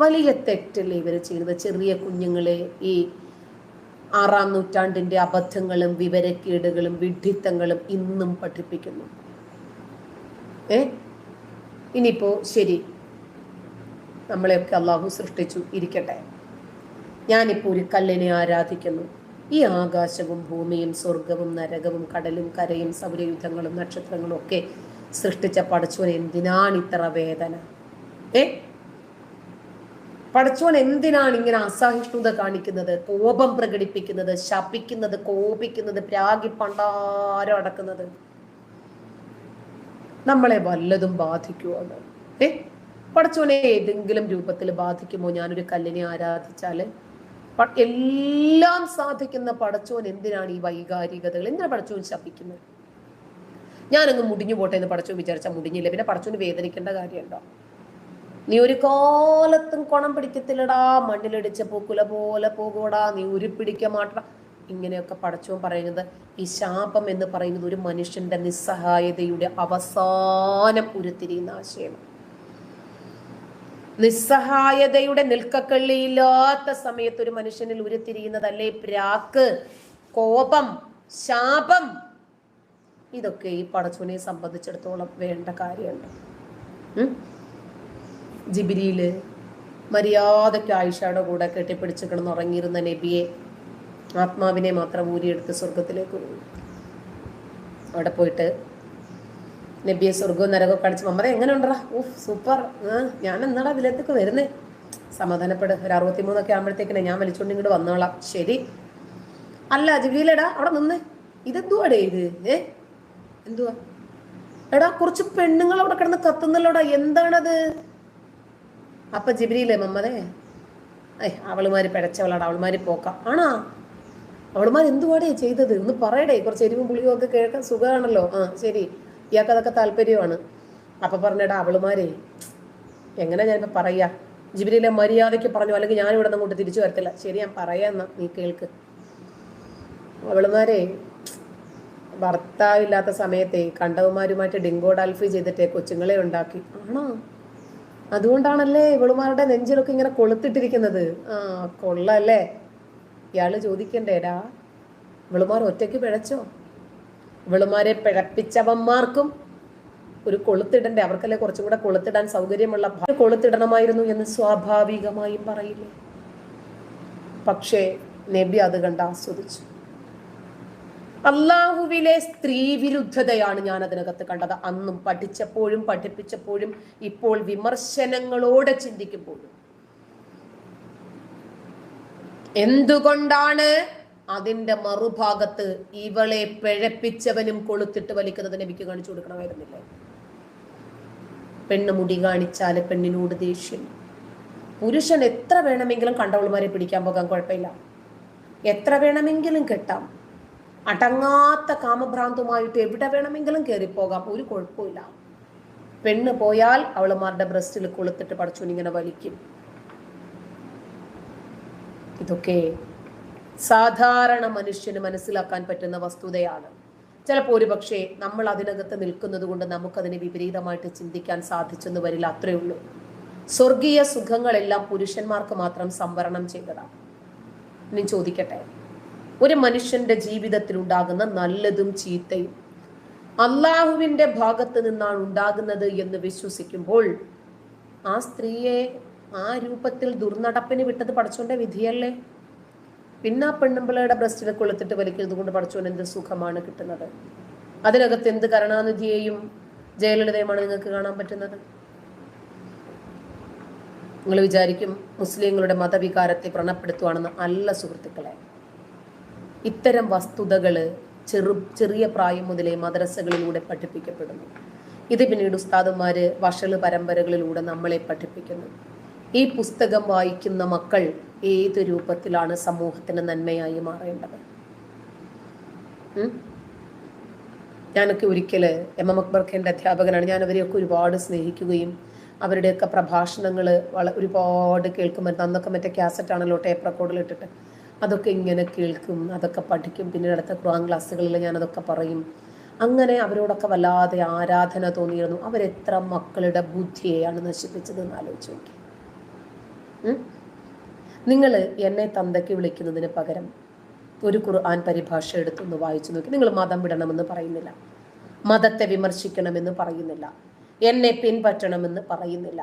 വലിയ തെറ്റല്ലേ ഇവർ ചെയ്യുന്നത്? ചെറിയ കുഞ്ഞുങ്ങളെ ഈ 6-ാം നൂറ്റാണ്ടിന്റെ അബദ്ധങ്ങളും വിവരക്കേടുകളും വിഡ്ഢിത്തങ്ങളും ഇന്നും പഠിപ്പിക്കുന്നു. ഇനിയിപ്പോ ശരി, നമ്മളെയൊക്കെ അള്ളാഹു സൃഷ്ടിച്ചു ഇരിക്കട്ടെ. ഞാനിപ്പോൾ ഒരു കല്ലിനെ ആരാധിക്കുന്നു. ഈ ആകാശവും ഭൂമിയും സ്വർഗവും നരകവും കടലും കരയും സൗരയുധങ്ങളും നക്ഷത്രങ്ങളും ഒക്കെ സൃഷ്ടിച്ച പടച്ചോൻ എന്തിനാണ് ഇത്ര വേദന? പടച്ചോൻ എന്തിനാണ് ഇങ്ങനെ അസഹിഷ്ണുത കാണിക്കുന്നത്, കോപം പ്രകടിപ്പിക്കുന്നത്, ശപിക്കുന്നത്, കോപിക്കുന്നത്, പ്രാഗി പണ്ടാരം അടക്കുന്നത്? നമ്മളെ വല്ലതും ബാധിക്കുമോ? പടച്ചോനെ ഏതെങ്കിലും രൂപത്തിൽ ബാധിക്കുമോ? ഞാനൊരു കല്ലിനെ ആരാധിച്ചാല് എല്ലാം സാധിക്കുന്ന പടച്ചോൻ എന്തിനാണ് ഈ വൈകാരികതകൾ? എന്തിനാ പടച്ചോൻ ശപിക്കുന്നത്? ഞാനങ്ങ് മുടിഞ്ഞു പോട്ടെ എന്ന് പടച്ചോൻ വിചാരിച്ചാൽ മുടിഞ്ഞില്ല, പിന്നെ പടച്ചോന് വേദനിക്കേണ്ട കാര്യമുണ്ടോ? നീ ഒരു കാലത്തും കുണം പിടിക്കത്തില്ലടാ, മണ്ണിലടിച്ച പൂക്കുല പോലെ പോകൂടാ, നീ ഉരുപ്പിടിക്ക മാട്ട. ഇങ്ങനെയൊക്കെ പടച്ചോൻ പറയുന്നത്, ഈ ശാപം എന്ന് പറയുന്നത് ഒരു മനുഷ്യന്റെ നിസ്സഹായതയുടെ അവസാനം ഉരുത്തിരിയുന്ന ആശയമാണ്. നിസ്സഹായതയുടെ നിൽക്കക്കള്ളിയില്ലാത്ത സമയത്ത് ഒരു മനുഷ്യനിൽ ഉരുത്തിരിയുന്നതല്ലേ പ്രാക്ക്, കോപം, ശാപം. ഇതൊക്കെ ഈ പടച്ചോനെ സംബന്ധിച്ചിടത്തോളം വേണ്ട കാര്യമുണ്ട്. ജിബ്രീല് മര്യാദയ്ക്ക് ആയിഷയുടെ കൂടെ കെട്ടിപ്പിടിച്ച് കിടന്നുറങ്ങിയിരുന്ന നബിയെ, ആത്മാവിനെ മാത്രം ഊരിയെടുത്ത് സ്വർഗത്തിലേക്ക് പോയി. അവിടെ പോയിട്ട് നബിയെ സ്വർഗവും നരകവും കാണിച്ച്, മമ്മത എങ്ങനെ ഉണ്ടറാ? സൂപ്പർ, ഞാൻ എന്നാടാ അതിലേക്ക് വരുന്നേ? സമാധാനപ്പെട്, ഒരു 63 ആകുമ്പോഴത്തേക്കിനെ ഞാൻ വലിച്ചുകൊണ്ട് ഇങ്ങോട്ട് വന്നോളാം. ശരി. അല്ല ജിബ്രീലെടാ അവിടെ നിന്ന്, ഇതെന്തുവാടേ ഇത്? എന്തുവാ എടാ, കുറച്ച് പെണ്ണുങ്ങൾ അവിടെ കിടന്ന് കത്തുന്നല്ലോടാ, എന്താണത്? അപ്പൊ ജിബ്രീലെ, മമ്മതേ അവളുമാര് പിഴച്ചവളാടാ, അവളുമാര് പോക്കാം. ആണാ? അവളുമാർ എന്തുവാടേ ചെയ്തത്? ഒന്ന് പറയടേ, കുറച്ച് എരിവും പുളിയും ഒക്കെ കേൾക്കാൻ സുഖമാണല്ലോ. ശരി, ഇയാൾക്ക് അതൊക്കെ താല്പര്യമാണ്. അപ്പൊ പറഞ്ഞടാ, അവളുമാരെ എങ്ങനെ ഞാനിപ്പോ പറയാ? ജിബ്രീലെ മര്യാദയ്ക്ക് പറഞ്ഞു, അല്ലെങ്കിൽ ഞാൻ ഇവിടെ നിന്ന് അങ്ങോട്ട് തിരിച്ചു വരത്തില്ല. ശരി, ഞാൻ പറയാന്നാ, നീ കേൾക്ക്. അവളുമാരെ ഭർത്താവില്ലാത്ത സമയത്തെ കണ്ടവന്മാരുമായിട്ട് ഡിങ്കോഡാൽഫി ചെയ്തിട്ടേ കൊച്ചുങ്ങളെ ഉണ്ടാക്കി. ആണോ? അതുകൊണ്ടാണല്ലേ ഇവളുമാരുടെ നെഞ്ചിലൊക്കെ ഇങ്ങനെ കൊളുത്തിട്ടിരിക്കുന്നത്. കൊള്ളല്ലേ? ഇയാള് ചോദിക്കണ്ടേടാ, ഇവളുമാർ ഒറ്റയ്ക്ക് പിഴച്ചോ? ഇവളുമാരെ പിഴപ്പിച്ചവന്മാർക്കും ഒരു കൊളുത്തിടണ്ടേ? അവർക്കല്ലേ കുറച്ചും കൂടെ കൊളുത്തിടാൻ സൗകര്യമുള്ള കൊളുത്തിടണമായിരുന്നു എന്ന് സ്വാഭാവികമായും പറയില്ലേ? പക്ഷേ നബി അത് കണ്ട് ആസ്വദിച്ചു. അള്ളാഹുവിലെ സ്ത്രീ വിരുദ്ധതയാണ് ഞാൻ അതിനകത്ത് കണ്ടത്. അന്നും പഠിച്ചപ്പോഴും പഠിപ്പിച്ചപ്പോഴും ഇപ്പോൾ വിമർശനങ്ങളോടെ ചിന്തിക്കുമ്പോഴും. എന്തുകൊണ്ടാണ് അതിന്റെ മറുഭാഗത്ത് ഇവളെ പിഴപ്പിച്ചവനും കൊളുത്തിട്ട് വലിക്കുന്നത് നബിക്ക് കാണിച്ചു കൊടുക്കണമായിരുന്നില്ലേ? പെണ്ണ് മുടി കാണിച്ചാല് പെണ്ണിനോട് ദേഷ്യം. പുരുഷൻ എത്ര വേണമെങ്കിലും കണ്ടവളുമാരെ പിടിക്കാൻ പോകാൻ കുഴപ്പമില്ല, എത്ര വേണമെങ്കിലും കെട്ടാം, അടങ്ങാത്ത കാമഭ്രാന്തുമായിട്ട് എവിടെ വേണമെങ്കിലും കയറിപ്പോകാം, ഒരു കുഴപ്പമില്ല. പെണ്ണ് പോയാൽ അവളുമാരുടെ ബ്രസ്റ്റിൽ കൊളുത്തിട്ട് പടച്ചോനിങ്ങനെ വലിക്കും. ഇതൊക്കെ സാധാരണ മനുഷ്യന് മനസ്സിലാക്കാൻ പറ്റുന്ന വസ്തുതയാണ്. ചിലപ്പോൾ ഒരു പക്ഷേ നമ്മൾ അതിനകത്ത് നിൽക്കുന്നത് കൊണ്ട് നമുക്കതിനെ വിപരീതമായിട്ട് ചിന്തിക്കാൻ സാധിച്ചെന്ന് വരില്ല, അത്രയേ ഉള്ളൂ. സ്വർഗീയ സുഖങ്ങളെല്ലാം പുരുഷന്മാർക്ക് മാത്രം സംവരണം ചെയ്തതാണ്. ഇനി ചോദിക്കട്ടെ, ഒരു മനുഷ്യന്റെ ജീവിതത്തിൽ ഉണ്ടാകുന്ന നല്ലതും ചീത്തയും അള്ളാഹുവിന്റെ ഭാഗത്ത് നിന്നാണ് ഉണ്ടാകുന്നത് എന്ന് വിശ്വസിക്കുമ്പോൾ ആ സ്ത്രീയെ ആ രൂപത്തിൽ ദുർനടപ്പിന് വിട്ടത് പടച്ചോന്റെ വിധിയല്ലേ? പിന്നെ ആ പെണ്ണുമ്പിളയുടെ ബ്രസ്റ്റിൽ കൊളുത്തിട്ട് വലിക്കുന്നത് കൊണ്ട് പടച്ചോൻ എന്ത് സുഖമാണ് കിട്ടുന്നത്? അതിനകത്ത് എന്ത് കരുണാനിധിയെയും ജയലളിതയുമാണ് നിങ്ങൾക്ക് കാണാൻ പറ്റുന്നത്? നിങ്ങൾ വിചാരിക്കും മുസ്ലിങ്ങളുടെ മതവികാരത്തെ വ്രണപ്പെടുത്തുവാണെന്ന്. അല്ല സുഹൃത്തുക്കളെ, ഇത്തരം വസ്തുതകള് ചെറിയ പ്രായം മുതലേ മദ്രസകളിലൂടെ പഠിപ്പിക്കപ്പെടുന്നു. ഇത് പിന്നീട് ഉസ്താദന്മാര് വഷള് പരമ്പരകളിലൂടെ നമ്മളെ പഠിപ്പിക്കുന്നു. ഈ പുസ്തകം വായിക്കുന്ന മക്കൾ ഏത് രൂപത്തിലാണ് സമൂഹത്തിന് നന്മയായി മാറേണ്ടത്? ഞാനൊക്കെ ഒരിക്കൽ എം അക്ബർ ഖാന്റെ അധ്യാപകനാണ്. ഞാൻ അവരെയൊക്കെ ഒരുപാട് സ്നേഹിക്കുകയും അവരുടെയൊക്കെ പ്രഭാഷണങ്ങൾ ഒരുപാട് കേൾക്കുമ്പോൾ, അന്നൊക്കെ മറ്റേ കാസറ്റാണല്ലോ ടേപ്പ് റെക്കോർഡിൽ ഇട്ടിട്ട്, അതൊക്കെ ഇങ്ങനെ കേൾക്കും, അതൊക്കെ പഠിക്കും. പിന്നീട് അടുത്ത ഖുർആൻ ക്ലാസ്സുകളിൽ ഞാനതൊക്കെ പറയും. അങ്ങനെ അവരോടൊക്കെ വല്ലാതെ ആരാധന തോന്നിയിരുന്നു. അവരെത്ര മക്കളുടെ ബുദ്ധിയെയാണ് നശിപ്പിച്ചതെന്ന് ആലോചിച്ച് നോക്കി. നിങ്ങൾ എന്നെ തന്തയ്ക്ക് വിളിക്കുന്നതിന് പകരം ഒരു ഖുർആൻ പരിഭാഷ എടുത്തൊന്ന് വായിച്ചു നോക്കി. നിങ്ങൾ മതം വിടണമെന്ന് പറയുന്നില്ല, മതത്തെ വിമർശിക്കണമെന്ന് പറയുന്നില്ല. എന്നെ പിൻപറ്റണമെന്ന് പറയുന്നില്ല.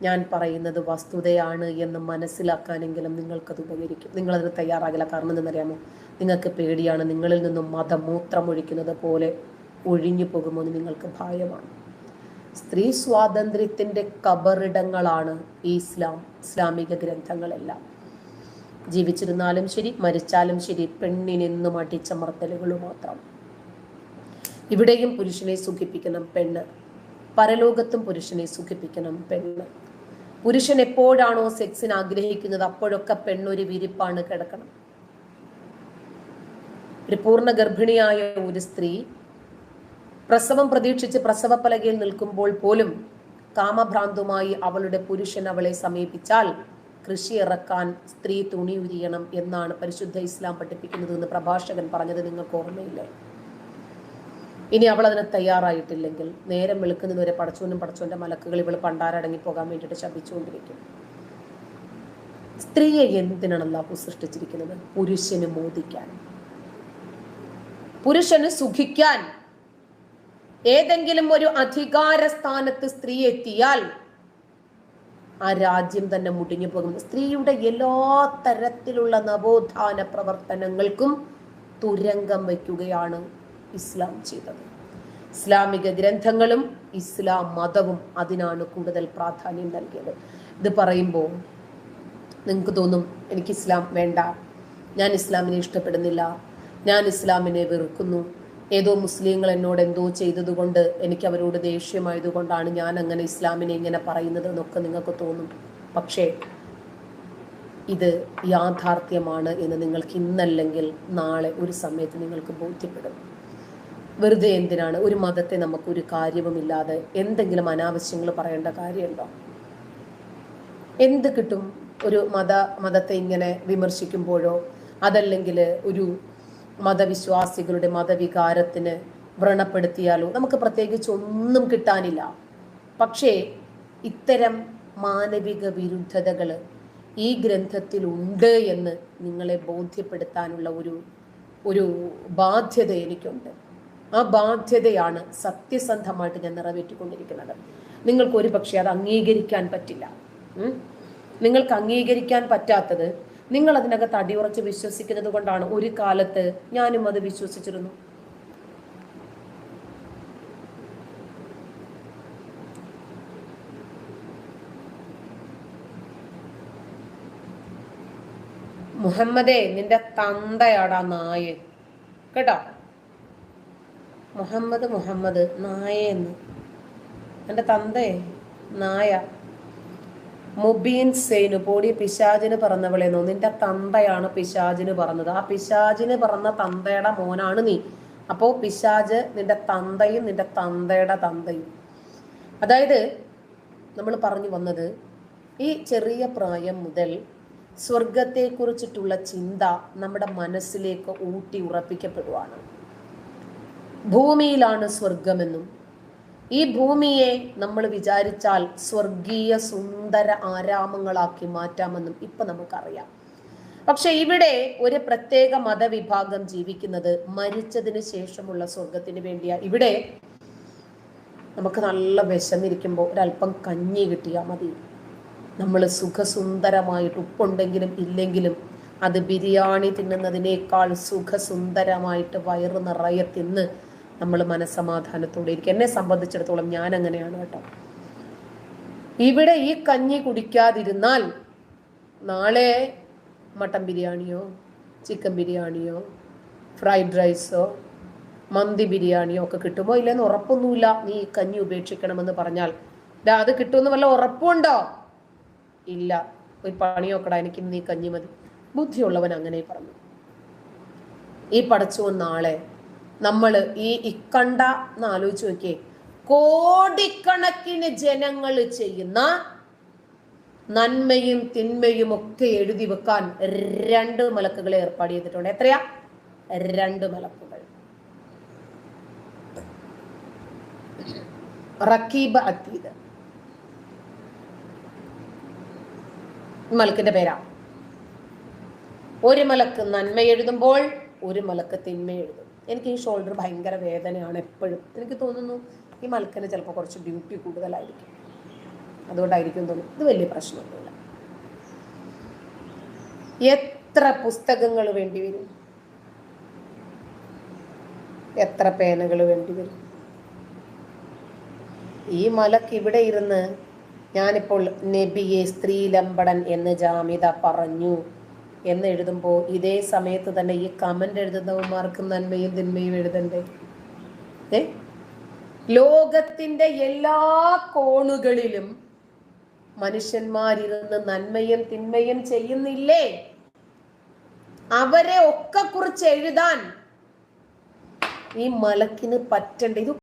ഞാൻ പറയുന്നത് വസ്തുതയാണ് എന്ന് മനസ്സിലാക്കാനെങ്കിലും നിങ്ങൾക്കത് ഉപകരിക്കും. നിങ്ങളതിന് തയ്യാറാകില്ല. കാരണം എന്തെന്നറിയാമോ? നിങ്ങൾക്ക് പേടിയാണ്. നിങ്ങളിൽ നിന്നും മതമൂത്രമൊഴിക്കുന്നത് പോലെ ഒഴിഞ്ഞു പോകുമോ എന്ന് നിങ്ങൾക്ക് ഭയമാണ്. സ്ത്രീ സ്വാതന്ത്ര്യത്തിൻ്റെ കബറിടങ്ങളാണ് ഈ ഇസ്ലാമിക ഗ്രന്ഥങ്ങളെല്ലാം. ജീവിച്ചിരുന്നാലും ശരി, മരിച്ചാലും ശരി, പെണ്ണിനെന്നും അടിച്ചമർത്തലുകൾ മാത്രം. ഇവിടെയും പുരുഷനെ സുഖിപ്പിക്കണം പെണ്ണ്, പരലോകത്തും പുരുഷനെ സുഖിപ്പിക്കണം പെണ്ണ്. പുരുഷൻ എപ്പോഴാണോ സെക്സിന് ആഗ്രഹിക്കുന്നത് അപ്പോഴൊക്കെ പെണ്ണൊരു വിരിപ്പാണ് കിടക്കണം. ഒരു പൂർണ്ണ ഗർഭിണിയായ ഒരു സ്ത്രീ പ്രസവം പ്രതീക്ഷിച്ച് പ്രസവ പലകയിൽ നിൽക്കുമ്പോൾ പോലും കാമഭ്രാന്തുമായി അവളുടെ പുരുഷൻ അവളെ സമീപിച്ചാൽ കൃഷി ഇറക്കാൻ സ്ത്രീ തുണി ഉരിയണം എന്നാണ് പരിശുദ്ധ ഇസ്ലാം പഠിപ്പിക്കുന്നത് എന്ന് പ്രഭാഷകൻ പറഞ്ഞത് നിങ്ങൾക്ക് ഓർമ്മയില്ലേ? ഇനി അവൾ അതിന് തയ്യാറായിട്ടില്ലെങ്കിൽ നേരം വെളുക്കുന്നതുവരെ പടച്ചോന്റെ മലക്കുകൾ ഇവൾ പണ്ടാരടങ്ങി പോകാൻ വേണ്ടിയിട്ട് ശപിച്ചുകൊണ്ടിരിക്കും. സ്ത്രീയെ എന്തിനാണ് അല്ലാഹു സൃഷ്ടിച്ചിരിക്കുന്നത്? പുരുഷന് മോദിക്കാൻ, പുരുഷന് സുഖിക്കാൻ. ഏതെങ്കിലും ഒരു അധികാര സ്ഥാനത്ത് സ്ത്രീ എത്തിയാൽ ആ രാജ്യം തന്നെ മുടിഞ്ഞു പോകും. സ്ത്രീയുടെ എല്ലാ തരത്തിലുള്ള നവോത്ഥാന പ്രവർത്തനങ്ങൾക്കും തുരങ്കം വയ്ക്കുകയാണ് ഇസ്ലാം ചെയ്തത്. ഇസ്ലാമിക ഗ്രന്ഥങ്ങളും ഇസ്ലാം മതവും അതിനാണ് കൂടുതൽ പ്രാധാന്യം നൽകിയത്. ഇത് പറയുമ്പോൾ നിങ്ങൾക്ക് തോന്നും എനിക്ക് ഇസ്ലാം വേണ്ട, ഞാൻ ഇസ്ലാമിനെ ഇഷ്ടപ്പെടുന്നില്ല, ഞാൻ ഇസ്ലാമിനെ വെറുക്കുന്നു, ഏതോ മുസ്ലിങ്ങൾ എന്നോട് എന്തോ ചെയ്തതുകൊണ്ട് എനിക്ക് അവരോട് ദേഷ്യമായതുകൊണ്ടാണ് ഞാൻ അങ്ങനെ ഇസ്ലാമിനെ ഇങ്ങനെ പറയുന്നത് എന്നൊക്കെ നിങ്ങൾക്ക് തോന്നും. പക്ഷേ ഇത് യാഥാർത്ഥ്യമാണ് എന്ന് നിങ്ങൾക്ക് ഇന്നല്ലെങ്കിൽ നാളെ ഒരു സമയത്ത് നിങ്ങൾക്ക് ബോധ്യപ്പെടും. വെറുതെ എന്തിനാണ് ഒരു മതത്തെ നമുക്കൊരു കാര്യവുമില്ലാതെ എന്തെങ്കിലും അനാവശ്യങ്ങൾ പറയേണ്ട കാര്യമുണ്ടോ? എന്ത് കിട്ടും ഒരു മതത്തെ ഇങ്ങനെ വിമർശിക്കുമ്പോഴോ അതല്ലെങ്കിൽ ഒരു മതവിശ്വാസികളുടെ മതവികാരത്തിന് വ്രണപ്പെടുത്തിയാലോ? നമുക്ക് പ്രത്യേകിച്ച് ഒന്നും കിട്ടാനില്ല. പക്ഷേ ഇത്തരം മാനവിക വിരുദ്ധതകൾ ഈ ഗ്രന്ഥത്തിൽ ഉണ്ട് എന്ന് നിങ്ങളെ ബോധ്യപ്പെടുത്താനുള്ള ഒരു ബാധ്യത എനിക്കുണ്ട്. ആ ബാധ്യതയാണ് സത്യസന്ധമായിട്ട് ഞാൻ നിറവേറ്റിക്കൊണ്ടിരിക്കുന്നത്. നിങ്ങൾക്ക് ഒരു പക്ഷേ അത് അംഗീകരിക്കാൻ പറ്റില്ല. നിങ്ങൾക്ക് അംഗീകരിക്കാൻ പറ്റാത്തത് നിങ്ങൾ അതിനകത്ത് അടിയുറച്ച് വിശ്വസിക്കുന്നത് കൊണ്ടാണ്. ഒരു കാലത്ത് ഞാനും അത് വിശ്വസിച്ചിരുന്നു. മുഹമ്മദേ, നിന്റെ തന്തയാടാ നായ കേട്ടോ. മുഹമ്മദ് നായെന്ന്, എൻ്റെ തന്തേ നായ. മുബീൻ സെയ്നു പോടി പിശാചിന് പറന്നവളെന്നോ, നിന്റെ തന്തയാണ് പിശാചിന് പറഞ്ഞത്. ആ പിശാചിന് പറഞ്ഞ തന്തയുടെ മോനാണ് നീ. അപ്പോൾ പിശാച് നിന്റെ തന്തയും നിന്റെ തന്തയുടെ തന്തയും. അതായത് നമ്മൾ പറഞ്ഞു വന്നത് ഈ ചെറിയ പ്രായം മുതൽ സ്വർഗത്തെക്കുറിച്ചിട്ടുള്ള ചിന്ത നമ്മുടെ മനസ്സിലേക്ക് ഊട്ടി ഉറപ്പിക്കപ്പെടുവാണ്. ഭൂമിയിലാണ് സ്വർഗമെന്നും ഈ ഭൂമിയെ നമ്മൾ വിചാരിച്ചാൽ സ്വർഗീയ സുന്ദര ആരാമങ്ങളാക്കി മാറ്റാമെന്നും ഇപ്പൊ നമുക്കറിയാം. പക്ഷെ ഇവിടെ ഒരു പ്രത്യേക മതവിഭാഗം ജീവിക്കുന്നത് മരിച്ചതിന് ശേഷമുള്ള സ്വർഗത്തിന് വേണ്ടിയാ. ഇവിടെ നമുക്ക് നല്ല വിശന്നിരിക്കുമ്പോൾ ഒരല്പം കഞ്ഞി കിട്ടിയാൽ മതി. നമ്മൾ സുഖസുന്ദരമായിട്ട്, ഉപ്പുണ്ടെങ്കിലും ഇല്ലെങ്കിലും അത് ബിരിയാണി തിന്നുന്നതിനേക്കാൾ സുഖസുന്ദരമായിട്ട് വയറ് നിറയെ തിന്ന് നമ്മൾ മനസ്സമാധാനത്തോടെ ഇരിക്കും. എന്നെ സംബന്ധിച്ചിടത്തോളം ഞാൻ അങ്ങനെയാണ് കേട്ടോ. ഇവിടെ ഈ കഞ്ഞി കുടിക്കാതിരുന്നാൽ നാളെ മട്ടൻ ബിരിയാണിയോ ചിക്കൻ ബിരിയാണിയോ ഫ്രൈഡ് റൈസോ മന്തി ബിരിയാണിയോ ഒക്കെ കിട്ടുമോ ഇല്ലെന്ന് ഉറപ്പൊന്നുമില്ല. നീ ഈ കഞ്ഞി ഉപേക്ഷിക്കണമെന്ന് പറഞ്ഞാൽ അത് കിട്ടുമെന്ന് വല്ല ഉറപ്പുണ്ടോ? ഇല്ല, ഒരു പണി നോക്കടാ, എനിക്ക് ഇന്ന് ഈ കഞ്ഞി മതി. ബുദ്ധിയുള്ളവൻ അങ്ങനെ പറഞ്ഞു. ഈ പടച്ചോൻ നാളെ നമ്മൾ ഈ ഇക്കണ്ട എന്ന് ആലോചിച്ച് നോക്കിയേ, കോടിക്കണക്കിന് ജനങ്ങൾ ചെയ്യുന്ന നന്മയും തിന്മയും ഒക്കെ എഴുതി വെക്കാൻ 2 മലക്കുകളെ ഏർപ്പാട് ചെയ്തിട്ടുണ്ട്. എത്രയാ? 2 മലക്കുകൾ. റക്കീബ് അതീദ് മലക്കിന്റെ പേരാ. ഒരു മലക്ക് നന്മ എഴുതുമ്പോൾ ഒരു മലക്ക് തിന്മ എഴുതും. എനിക്ക് ഈ ഷോൾഡർ ഭയങ്കര വേദനയാണ് എപ്പോഴും. എനിക്ക് തോന്നുന്നു ഈ മലക്കിന് ചിലപ്പോൾ കുറച്ച് ഡ്യൂട്ടി കൂടുതലായിരിക്കും, അതുകൊണ്ടായിരിക്കും തോന്നുന്നു. ഇത് വലിയ പ്രശ്നമൊന്നുമില്ല. എത്ര പുസ്തകങ്ങൾ വേണ്ടി വരും, എത്ര പേനകൾ വേണ്ടി വരും? ഈ മലക്ക് ഇവിടെ ഇരുന്ന് ഞാനിപ്പോൾ നബിയെ സ്ത്രീലമ്പടൻ എന്ന് ജാമിദ പറഞ്ഞു എന്ന് എഴുതുമ്പോൾ ഇതേ സമയത്ത് തന്നെ ഈ കമന്റ് എഴുതുന്നവന്മാർക്ക് നന്മയും തിന്മയും എഴുതണ്ടേ? ലോകത്തിന്റെ എല്ലാ കോണുകളിലും മനുഷ്യന്മാരിരുന്ന് നന്മയും തിന്മയും ചെയ്യുന്നില്ലേ? അവരെ ഒക്കെ കുറിച്ച് എഴുതാൻ ഈ മലക്കിന് പറ്റണ്ടേ? ഇത്